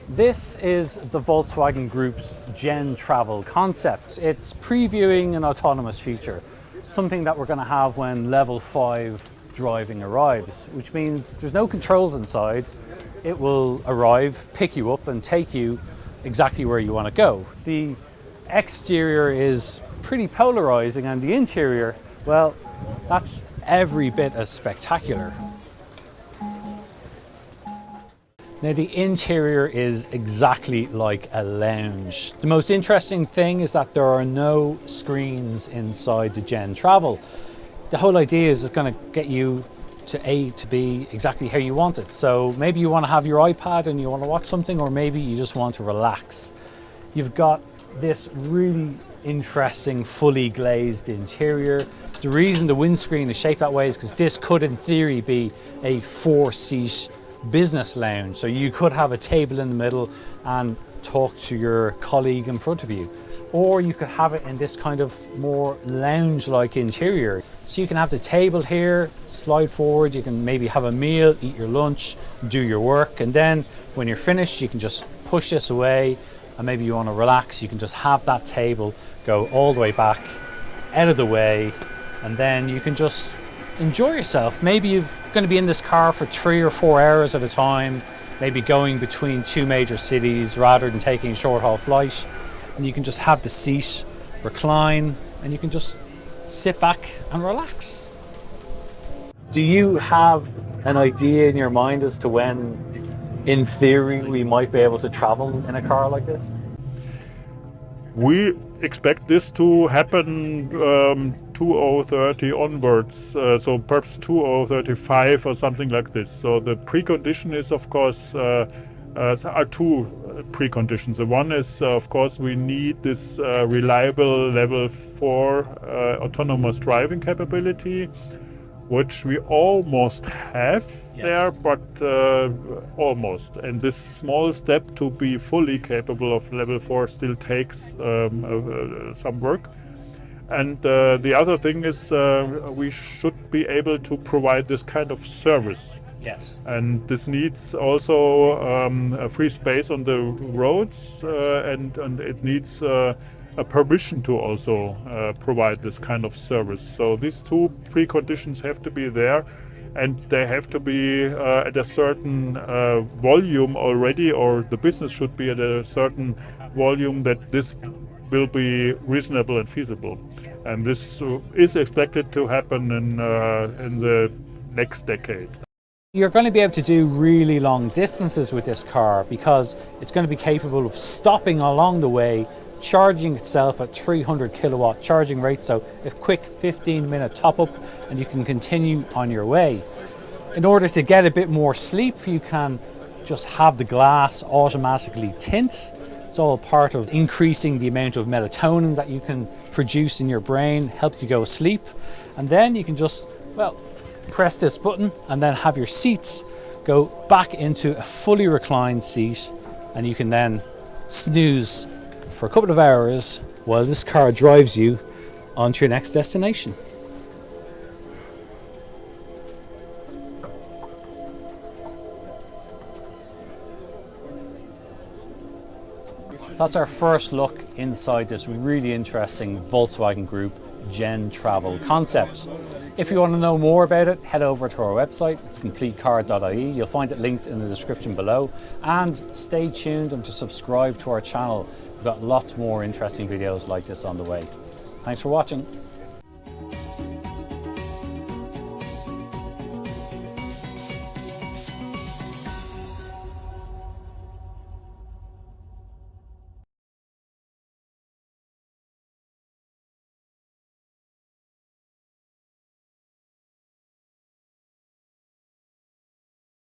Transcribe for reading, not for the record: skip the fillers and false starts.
This is the Volkswagen Group's Gen.Travel concept. It's previewing an autonomous future, something that we're going to have when level 5 driving arrives, which means there's no controls inside. It will arrive, pick you up and take you exactly where you want to go. The exterior is pretty polarizing and the interior, well, that's every bit as spectacular. Now the interior is exactly like a lounge. The most interesting thing is that there are no screens inside the Gen.Travel. The whole idea is it's going to get you to A to B exactly how you want it. So maybe you want to have your iPad and you want to watch something, or maybe you just want to relax. You've got this really interesting fully glazed interior. The reason the windscreen is shaped that way is because this could in theory be a 4-seat business lounge, so you could have a table in the middle and talk to your colleague in front of you, or you could have it in this kind of more lounge-like interior. So you can have the table here, slide forward, you can maybe have a meal, eat your lunch, do your work, and then when you're finished you can just push this away, and maybe you want to relax, you can just have that table go all the way back out of the way, and then you can just enjoy yourself. Maybe you're going to be in this car for 3 or 4 hours at a time, maybe going between 2 major cities rather than taking a short haul flight, and you can just have the seat, recline, and you can just sit back and relax. Do you have an idea in your mind as to when, in theory, we might be able to travel in a car like this? We expect this to happen 2030 onwards, so perhaps 2035 or something like this. So the precondition is, of course, there are 2 preconditions. The one is, of course, we need this reliable level 4 autonomous driving capability, which we almost have there, but almost. And this small step to be fully capable of level 4 still takes some work. And the other thing is we should be able to provide this kind of service. Yes. And this needs also a free space on the roads, and it needs a permission to also provide this kind of service. So these 2 preconditions have to be there, and they have to be at a certain volume already, or the business should be at a certain volume that this will be reasonable and feasible. And this is expected to happen in the next decade. You're going to be able to do really long distances with this car because it's going to be capable of stopping along the way, charging itself at 300 kilowatt charging rate, so a quick 15-minute top up and you can continue on your way. In order to get a bit more sleep, you can just have the glass automatically tint. It's all part of increasing the amount of melatonin that you can produce in your brain, helps you go to sleep. And then you can just, well, press this button and then have your seats go back into a fully reclined seat, and you can then snooze for a couple of hours while this car drives you onto your next destination. That's our first look inside this really interesting Volkswagen Group Gen.Travel concept. If you want to know more about it, head over to our website. It's completecar.ie. You'll find it linked in the description below. And stay tuned and to subscribe to our channel. We've got lots more interesting videos like this on the way. Thanks for watching.